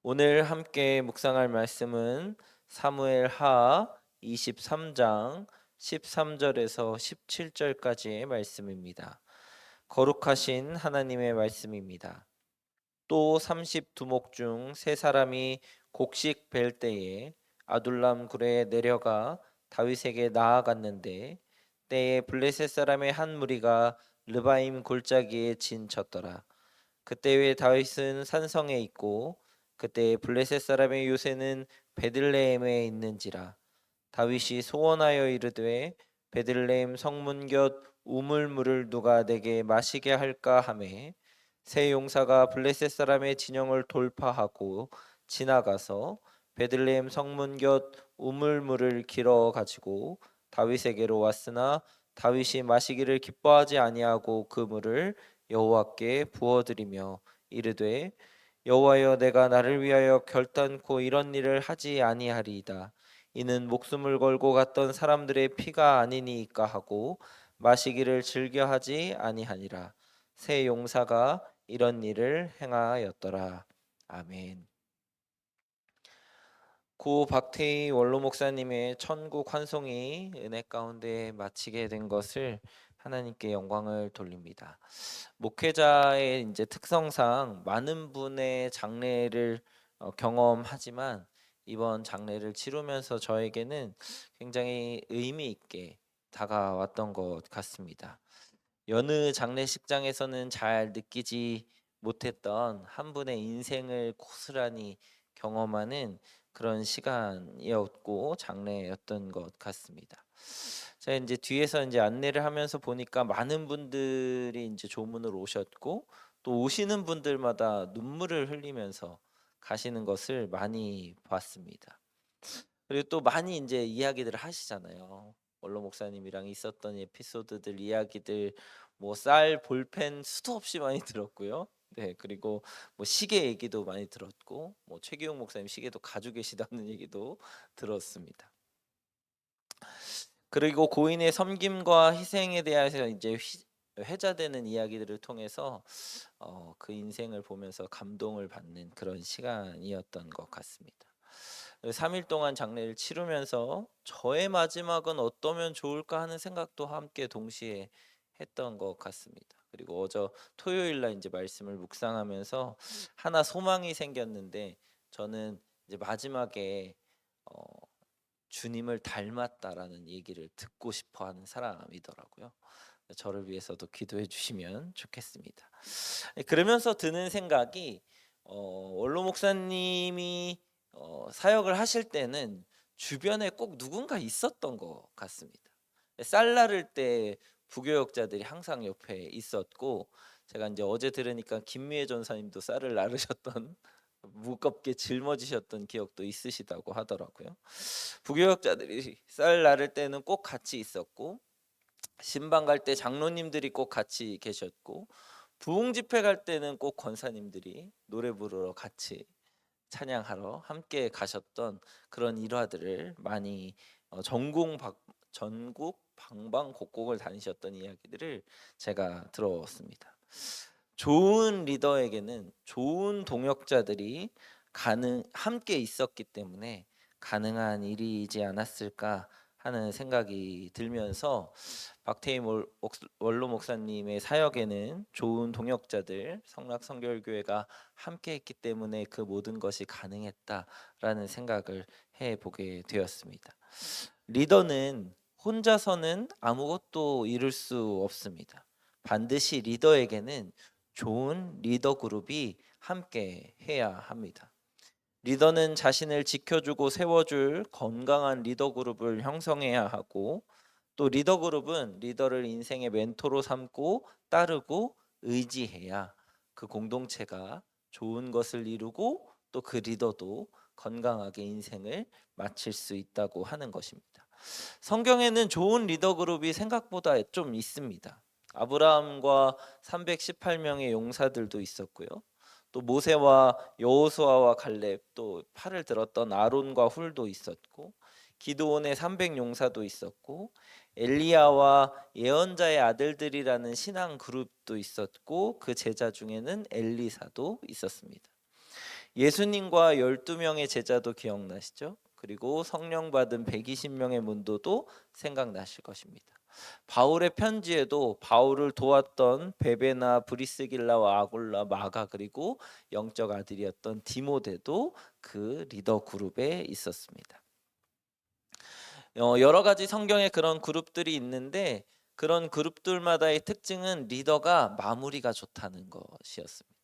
오늘 함께 묵상할 말씀은 사무엘 하 23장 13절에서 17절까지의 말씀입니다. 거룩하신 하나님의 말씀입니다. 또 30두목 중 세 사람이 곡식 벨 때에 아둘람 굴에 내려가 다윗에게 나아갔는데 때에 블레셋 사람의 한 무리가 르바임 골짜기에 진쳤더라. 그때에 다윗은 산성에 있고 그때 블레셋 사람의 요새는 베들레헴에 있는지라. 다윗이 소원하여 이르되 베들레헴 성문 곁 우물물을 누가 내게 마시게 할까 하매 세 용사가 블레셋 사람의 진영을 돌파하고 지나가서 베들레헴 성문 곁 우물물을 길어 가지고 다윗에게로 왔으나 다윗이 마시기를 기뻐하지 아니하고 그 물을 여호와께 부어드리며 이르되 여호와여, 내가 나를 위하여 결단코 이런 일을 하지 아니하리이다. 이는 목숨을 걸고 갔던 사람들의 피가 아니니이까 하고 마시기를 즐겨하지 아니하니라. 세 용사가 이런 일을 행하였더라. 아멘. 고 박태희 원로 목사님의 천국 환송이 은혜 가운데 마치게 된 것을 하나님께 영광을 돌립니다. 목회자의 이제 특성상 많은 분의 장례를 경험하지만 이번 장례를 치르면서 저에게는 굉장히 의미 있게 다가왔던 것 같습니다. 여느 장례식장에서는 잘 느끼지 못했던 한 분의 인생을 고스란히 경험하는 그런 시간이었고 장례였던 것 같습니다. 제가 이제 뒤에서 이제 안내를 하면서 보니까 많은 분들이 이제 조문을 오셨고 또 오시는 분들마다 눈물을 흘리면서 가시는 것을 많이 봤습니다. 그리고 또 많이 이제 이야기들을 하시잖아요. 원로 목사님이랑 있었던 에피소드들, 이야기들, 뭐 쌀, 볼펜 수도 없이 많이 들었고요. 네, 그리고 뭐 시계 얘기도 많이 들었고, 뭐 최기용 목사님 시계도 가지고 계시다는 얘기도 들었습니다. 그리고 고인의 섬김과 희생에 대해서 이제 회자되는 이야기들을 통해서 그 인생을 보면서 감동을 받는 그런 시간이었던 것 같습니다. 3일 동안 장례를 치르면서 저의 마지막은 어떠면 좋을까 하는 생각도 함께 동시에 했던 것 같습니다. 그리고 토요일 날 이제 말씀을 묵상하면서 하나 소망이 생겼는데 저는 이제 마지막에 어, 주님을 닮았다라는 얘기를 듣고 싶어 하는 사람이더라고요. 저를 위해서도 기도해 주시면 좋겠습니다. 그러면서 드는 생각이 원로 목사님이 사역을 하실 때는 주변에 꼭 누군가 있었던 것 같습니다. 쌀 나를 때 부교역자들이 항상 옆에 있었고 제가 이제 어제 들으니까 김미애 전사님도 쌀을 나르셨던 무겁게 짊어지셨던 기억도 있으시다고 하더라고요. 부교역자들이 쌀 나를 때는 꼭 같이 있었고 신방 갈 때 장로님들이 꼭 같이 계셨고 부흥 집회 갈 때는 꼭 권사님들이 노래 부르러 같이 찬양하러 함께 가셨던 그런 일화들을 많이 전국 방방곡곡을 다니셨던 이야기들을 제가 들었습니다. 좋은 리더에게는 좋은 동역자들이 함께 있었기 때문에 가능한 일이지 않았을까 하는 생각이 들면서 박태희 원로 목사님의 사역에는 좋은 동역자들 성락성결교회가 함께했기 때문에 그 모든 것이 가능했다라는 생각을 해보게 되었습니다. 리더는 혼자서는 아무것도 이룰 수 없습니다. 반드시 리더에게는 좋은 리더 그룹이 함께 해야 합니다. 리더는 자신을 지켜주고 세워줄 건강한 리더 그룹을 형성해야 하고 또 리더 그룹은 리더를 인생의 멘토로 삼고 따르고 의지해야 그 공동체가 좋은 것을 이루고 또 그 리더도 건강하게 인생을 마칠 수 있다고 하는 것입니다. 성경에는 좋은 리더 그룹이 생각보다 좀 있습니다. 아브라함과 318명의 용사들도 있었고요. 또 모세와 여호수아와 갈렙, 또 팔을 들었던 아론과 훌도 있었고 기드온의 300용사도 있었고 엘리야와 예언자의 아들들이라는 신앙 그룹도 있었고 그 제자 중에는 엘리사도 있었습니다. 예수님과 12명의 제자도 기억나시죠? 그리고 성령 받은 120명의 문도도 생각나실 것입니다. 바울의 편지에도 바울을 도왔던 베베나 브리스길라와 아굴라, 마가, 그리고 영적 아들이었던 디모데도 그 리더 그룹에 있었습니다. 여러 가지 성경에 그런 그룹들이 있는데 그런 그룹들마다의 특징은 리더가 마무리가 좋다는 것이었습니다.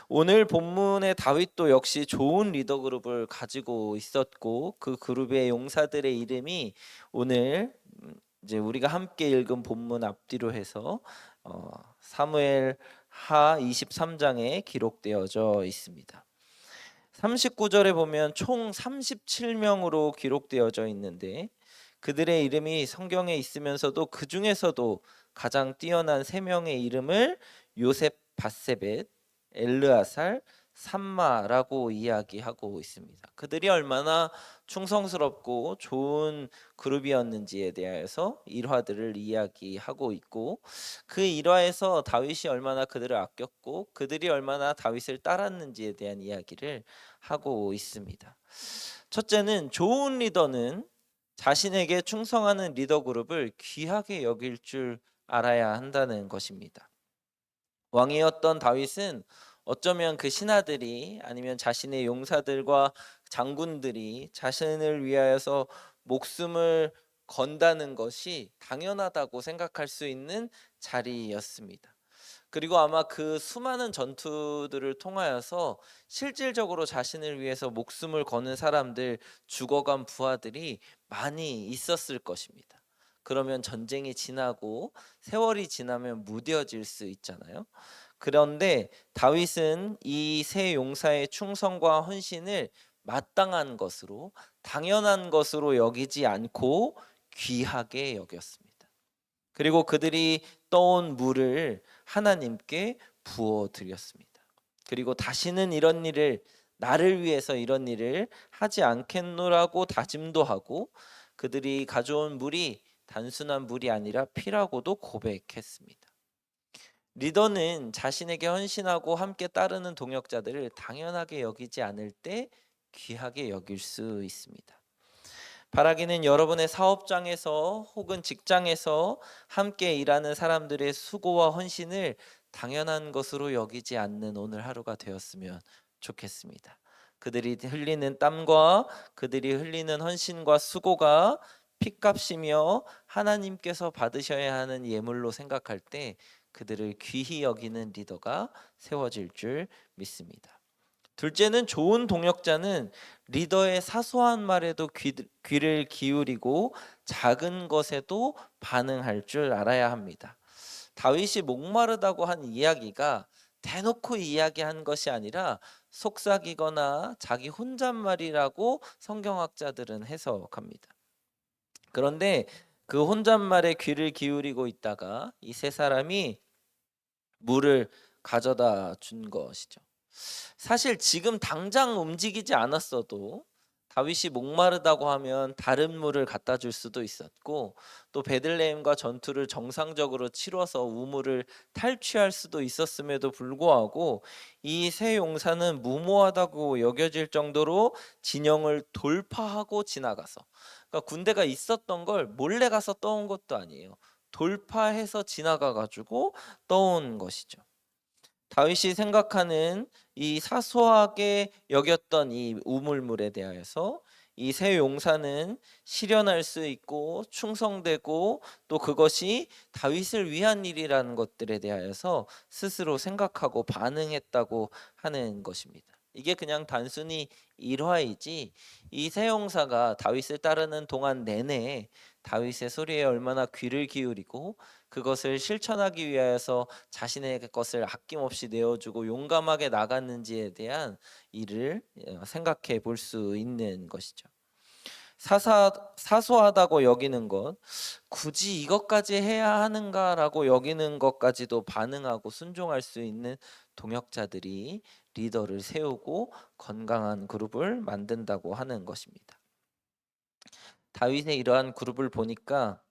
오늘 본문의 다윗도 역시 좋은 리더 그룹을 가지고 있었고 그 그룹의 용사들의 이름이 오늘 이제 우리가 함께 읽은 본문 앞뒤로 해서 사무엘 하 23장에 기록되어져 있습니다. 39절에 보면 총 37명으로 기록되어져 있는데 그들의 이름이 성경에 있으면서도 그 중에서도 가장 뛰어난 3명의 이름을 요셉 바세벳, 엘르아살, 삼마라고 이야기하고 있습니다. 그들이 얼마나 충성스럽고 좋은 그룹이었는지에 대해서 일화들을 이야기하고 있고 그 일화에서 다윗이 얼마나 그들을 아꼈고 그들이 얼마나 다윗을 따랐는지에 대한 이야기를 하고 있습니다. 첫째는 좋은 리더는 자신에게 충성하는 리더 그룹을 귀하게 여길 줄 알아야 한다는 것입니다. 왕이었던 다윗은 어쩌면 그 신하들이 아니면 자신의 용사들과 장군들이 자신을 위하여서 목숨을 건다는 것이 당연하다고 생각할 수 있는 자리였습니다. 그리고 아마 그 수많은 전투들을 통하여서 실질적으로 자신을 위해서 목숨을 거는 사람들, 죽어간 부하들이 많이 있었을 것입니다. 그러면 전쟁이 지나고 세월이 지나면 무뎌질 수 있잖아요. 그런데 다윗은 이 세 용사의 충성과 헌신을 마땅한 것으로, 당연한 것으로 여기지 않고 귀하게 여겼습니다. 그리고 그들이 떠온 물을 하나님께 부어 드렸습니다. 그리고 다시는 이런 일을, 나를 위해서 이런 일을 하지 않겠노라고 다짐도 하고 그들이 가져온 물이 단순한 물이 아니라 피라고도 고백했습니다. 리더는 자신에게 헌신하고 함께 따르는 동역자들을 당연하게 여기지 않을 때 귀하게 여길 수 있습니다. 바라기는 여러분의 사업장에서 혹은 직장에서 함께 일하는 사람들의 수고와 헌신을 당연한 것으로 여기지 않는 오늘 하루가 되었으면 좋겠습니다. 그들이 흘리는 땀과 그들이 흘리는 헌신과 수고가 핏값이며 하나님께서 받으셔야 하는 예물로 생각할 때 그들을 귀히 여기는 리더가 세워질 줄 믿습니다. 둘째는 좋은 동역자는 리더의 사소한 말에도 귀를 기울이고 작은 것에도 반응할 줄 알아야 합니다. 다윗이 목마르다고 한 이야기가 대놓고 이야기한 것이 아니라 속삭이거나 자기 혼잣말이라고 성경학자들은 해석합니다. 그런데 그 혼잣말에 귀를 기울이고 있다가 이 세 사람이 물을 가져다 준 것이죠. 사실 지금 당장 움직이지 않았어도 다윗이 목마르다고 하면 다른 물을 갖다 줄 수도 있었고 또 베들레헴과 전투를 정상적으로 치러서 우물을 탈취할 수도 있었음에도 불구하고 이 세 용사는 무모하다고 여겨질 정도로 진영을 돌파하고 지나가서, 그러니까 군대가 있었던 걸 몰래 가서 떠온 것도 아니에요. 돌파해서 지나가 가지고 떠온 것이죠. 다윗이 생각하는 이 사소하게 여겼던 이 우물물에 대하여서 이 세 용사는 실현할 수 있고 충성되고 또 그것이 다윗을 위한 일이라는 것들에 대하여서 스스로 생각하고 반응했다고 하는 것입니다. 이게 그냥 단순히 일화이지 이 세 용사가 다윗을 따르는 동안 내내 다윗의 소리에 얼마나 귀를 기울이고 그것을 실천하기 위하여서 자신의 것을 아낌없이 내어주고 용감하게 나갔는지에 대한 일을 생각해 볼 수 있는 것이죠. 사소하다고 여기는 것, 굳이 이것까지 해야 하는가라고 여기는 것까지도 반응하고 순종할 수 있는 동역자들이 리더를 세우고 건강한 그룹을 만든다고 하는 것입니다. 다윗의 이러한 그룹을 보니까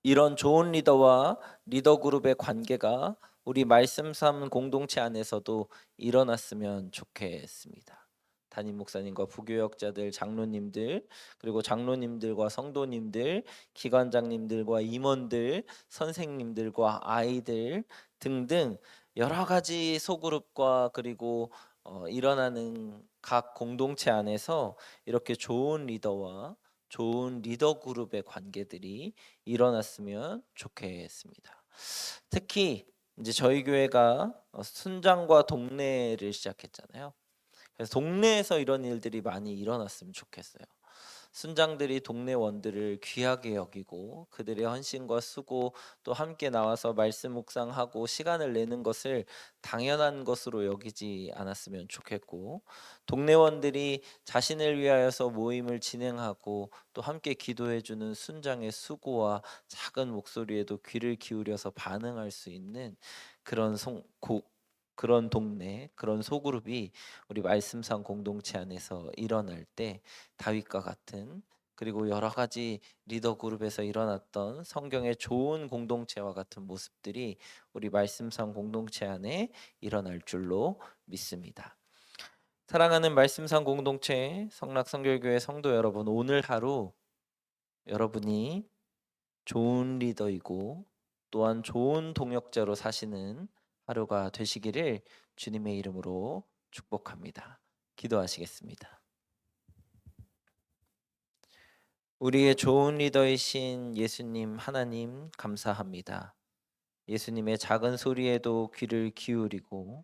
이런 좋은 리더와 리더 그룹의 관계가 우리 말씀 삼 공동체 안에서도 일어났으면 좋겠습니다. 담임 목사님과 부교역자들, 장로님들, 그리고 장로님들과 성도님들, 기관장님들과 임원들, 선생님들과 아이들 등등 여러 가지 소그룹과 그리고 일어나는 각 공동체 안에서 이렇게 좋은 리더와 좋은 리더 그룹의 관계들이 일어났으면 좋겠습니다. 특히 이제 저희 교회가 순장과 동네를 시작했잖아요. 그래서 동네에서 이런 일들이 많이 일어났으면 좋겠어요. 순장들이 동네원들을 귀하게 여기고 그들의 헌신과 수고 또 함께 나와서 말씀 묵상하고 시간을 내는 것을 당연한 것으로 여기지 않았으면 좋겠고, 동네원들이 자신을 위하여서 모임을 진행하고 또 함께 기도해 주는 순장의 수고와 작은 목소리에도 귀를 기울여서 반응할 수 있는 그런 그런 동네, 그런 소그룹이 우리 말씀상 공동체 안에서 일어날 때 다윗과 같은, 그리고 여러 가지 리더 그룹에서 일어났던 성경의 좋은 공동체와 같은 모습들이 우리 말씀상 공동체 안에 일어날 줄로 믿습니다. 사랑하는 말씀상 공동체 성락성결교회 성도 여러분, 오늘 하루 여러분이 좋은 리더이고 또한 좋은 동역자로 사시는 하루가 되시기를 주님의 이름으로 축복합니다. 기도하시겠습니다. 우리의 좋은 리더이신 예수님 하나님 감사합니다. 예수님의 작은 소리에도 귀를 기울이고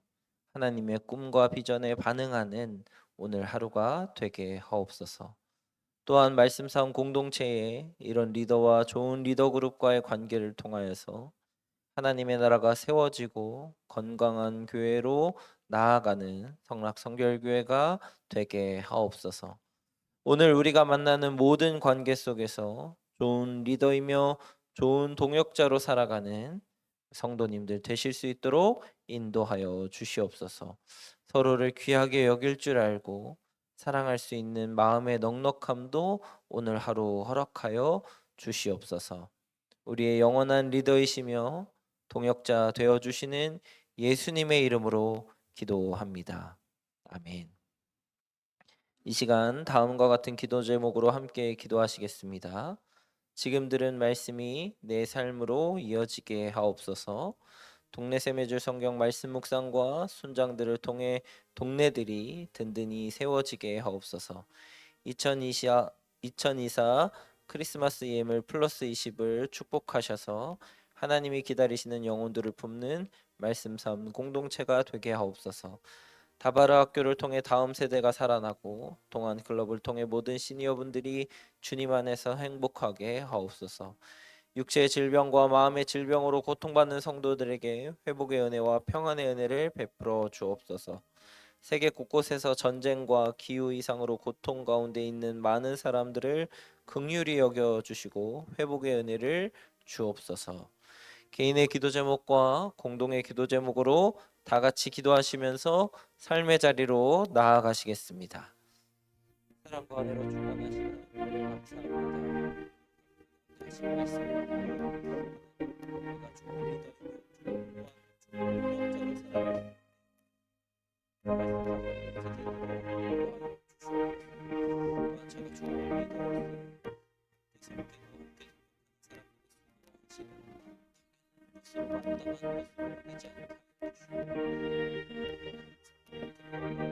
하나님의 꿈과 비전에 반응하는 오늘 하루가 되게 하옵소서. 또한 말씀상 공동체에 이런 리더와 좋은 리더 그룹과의 관계를 통하여서 하나님의 나라가 세워지고 건강한 교회로 나아가는 성락성결교회가 되게 하옵소서. 오늘 우리가 만나는 모든 관계 속에서 좋은 리더이며 좋은 동역자로 살아가는 성도님들 되실 수 있도록 인도하여 주시옵소서. 서로를 귀하게 여길 줄 알고 사랑할 수 있는 마음의 넉넉함도 오늘 하루 허락하여 주시옵소서. 우리의 영원한 리더이시며 동역자 되어 주시는 예수님의 이름으로 기도합니다. 아멘. 이 시간 다음과 같은 기도 제목으로 함께 기도하시겠습니다. 지금 들은 말씀이 내 삶으로 이어지게 하옵소서. 동네 샘매줄 성경 말씀 묵상과 순장들을 통해 동네들이 든든히 세워지게 하옵소서. 2024 크리스마스 예물 플러스 20을 축복하셔서 하나님이 기다리시는 영혼들을 품는 말씀 삶 공동체가 되게 하옵소서. 다바라 학교를 통해 다음 세대가 살아나고 동안 클럽을 통해 모든 시니어분들이 주님 안에서 행복하게 하옵소서. 육체의 질병과 마음의 질병으로 고통받는 성도들에게 회복의 은혜와 평안의 은혜를 베풀어 주옵소서. 세계 곳곳에서 전쟁과 기후 이상으로 고통 가운데 있는 많은 사람들을 긍휼히 여겨 주시고 회복의 은혜를 주옵소서. 개인의 기도 제목과 공동의 기도 제목으로 다 같이 기도하시면서 삶의 자리로 나아가시겠습니다. 사랑과 은혜로 충만하시는 은혜 감사합니다. 다시 말씀입니다. 우리가 좋은 리더이며 좋은 동역자로 살아갈 제가 좋은 리더 내 삶과 함께 사람을 것으로 마땅한 것으로 되지 않게 하여 주시옵소서.